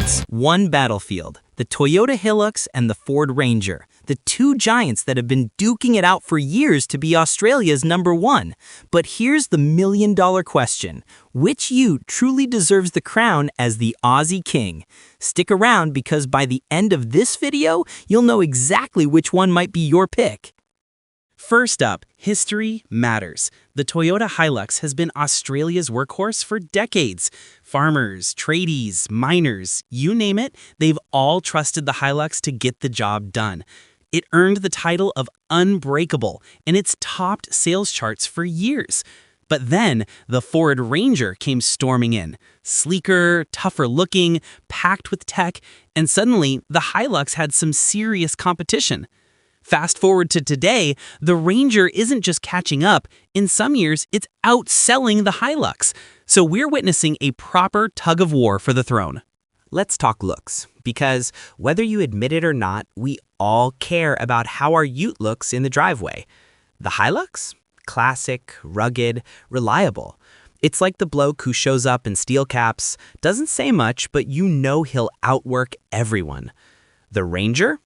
worlds, one battlefield. The Toyota Hilux and the Ford Ranger, the two giants that have been duking it out for years to be Australia's #1. But here's the million-dollar question. Which ute truly deserves the crown as the Aussie King? Stick around because by the end of this video, you'll know exactly which one might be your pick. First up, history matters. The Toyota Hilux has been Australia's workhorse for decades. Farmers, tradies, miners, you name it, they've all trusted the Hilux to get the job done. It earned the title of unbreakable, and it's topped sales charts for years. But then, the Ford Ranger came storming in. Sleeker, tougher looking, packed with tech, and suddenly, the Hilux had some serious competition. Fast forward to today, the Ranger isn't just catching up. In some years, it's outselling the Hilux. So we're witnessing a proper tug of war for the throne. Let's talk looks, because whether you admit it or not, we all care about how our ute looks in the driveway. The Hilux? Classic, rugged, reliable. It's like the bloke who shows up in steel caps, doesn't say much, but you know he'll outwork everyone. The Ranger?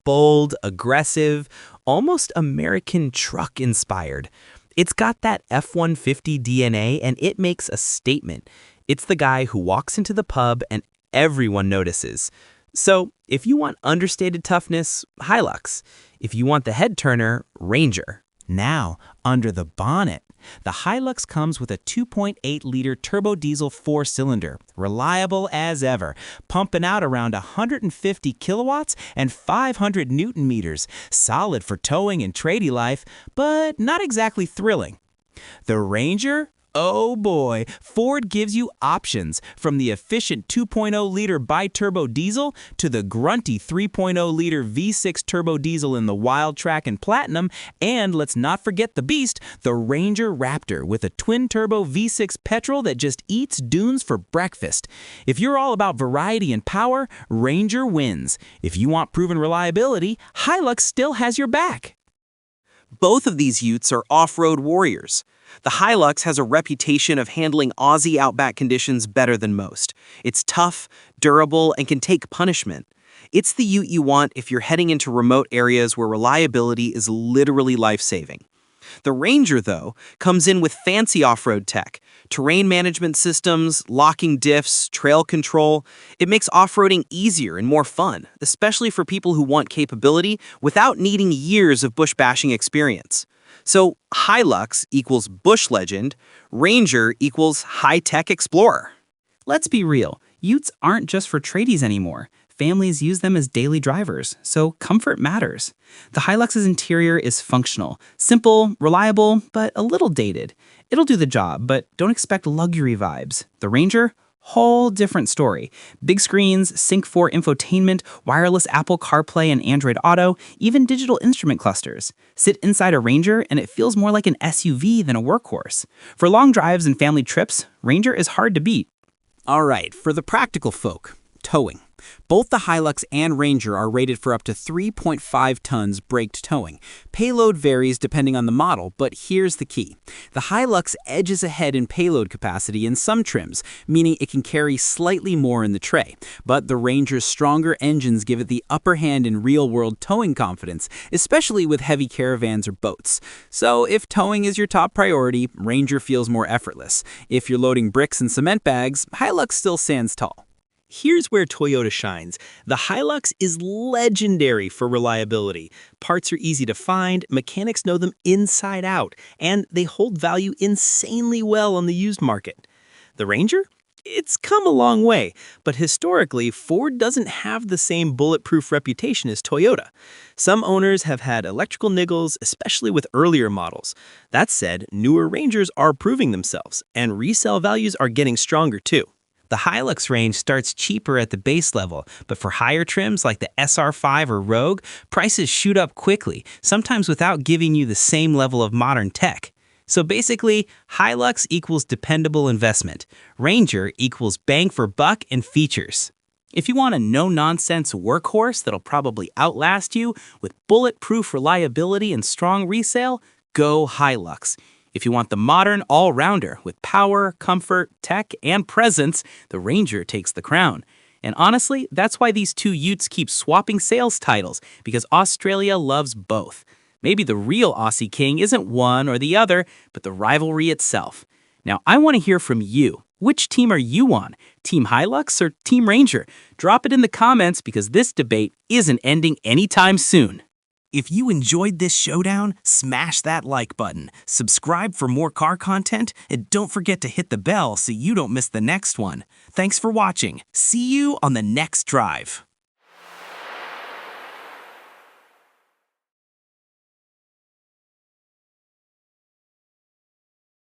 Bold, aggressive, almost American truck-inspired. It's got that F-150 DNA, and it makes a statement. It's the guy who walks into the pub and everyone notices. So, if you want understated toughness, Hilux. If you want the head-turner, Ranger. Now, under the bonnet, the Hilux comes with a 2.8-liter turbo diesel 4-cylinder, reliable as ever, pumping out around 150 kilowatts and 500 newton meters, solid for towing and tradie life, but not exactly thrilling. The Ranger? Oh boy, Ford gives you options, from the efficient 2.0-liter bi-turbo diesel to the grunty 3.0-liter V6 turbo diesel in the Wild Track and Platinum, and let's not forget the beast, the Ranger Raptor with a twin-turbo V6 petrol that just eats dunes for breakfast. If you're all about variety and power, Ranger wins. If you want proven reliability, Hilux still has your back. Both of these utes are off-road warriors. The Hilux has a reputation of handling Aussie outback conditions better than most. It's tough, durable, and can take punishment. It's the ute you want if you're heading into remote areas where reliability is literally life-saving. The Ranger, though, comes in with fancy off-road tech, terrain management systems, locking diffs, trail control. It makes off-roading easier and more fun, especially for people who want capability without needing years of bush bashing experience. So Hilux equals bush legend, Ranger equals high-tech explorer. Let's be real, utes aren't just for tradies anymore. Families use them as daily drivers, so comfort matters. The Hilux's interior is functional, simple, reliable, but a little dated. It'll do the job, but don't expect luxury vibes. The Ranger? Whole different story. Big screens, Sync 4 infotainment, wireless Apple CarPlay and Android Auto, even digital instrument clusters. Sit inside a Ranger and it feels more like an SUV than a workhorse. For long drives and family trips, Ranger is hard to beat. All right, for the practical folk, towing. Both the Hilux and Ranger are rated for up to 3.5 tons braked towing. Payload varies depending on the model, but here's the key. The Hilux edges ahead in payload capacity in some trims, meaning it can carry slightly more in the tray. But the Ranger's stronger engines give it the upper hand in real-world towing confidence, especially with heavy caravans or boats. So if towing is your top priority, Ranger feels more effortless. If you're loading bricks and cement bags, Hilux still stands tall. Here's where Toyota shines. The Hilux is legendary for reliability. Parts are easy to find, mechanics know them inside out, and they hold value insanely well on the used market. The Ranger? It's come a long way, but historically, Ford doesn't have the same bulletproof reputation as Toyota. Some owners have had electrical niggles, especially with earlier models. That said, newer Rangers are proving themselves, and resale values are getting stronger too. The Hilux range starts cheaper at the base level, but for higher trims like the SR5 or Rogue, prices shoot up quickly, sometimes without giving you the same level of modern tech. So basically, Hilux equals dependable investment. Ranger equals bang for buck and features. If you want a no-nonsense workhorse that'll probably outlast you with bulletproof reliability and strong resale, go Hilux. If you want the modern all-rounder with power, comfort, tech, and presence, the Ranger takes the crown. And honestly, that's why these two Utes keep swapping sales titles, because Australia loves both. Maybe the real Aussie King isn't one or the other, but the rivalry itself. Now, I want to hear from you. Which team are you on? Team Hilux or Team Ranger? Drop it in the comments because this debate isn't ending anytime soon. If you enjoyed this showdown, smash that like button, subscribe for more car content, and don't forget to hit the bell so you don't miss the next one. Thanks for watching. See you on the next drive.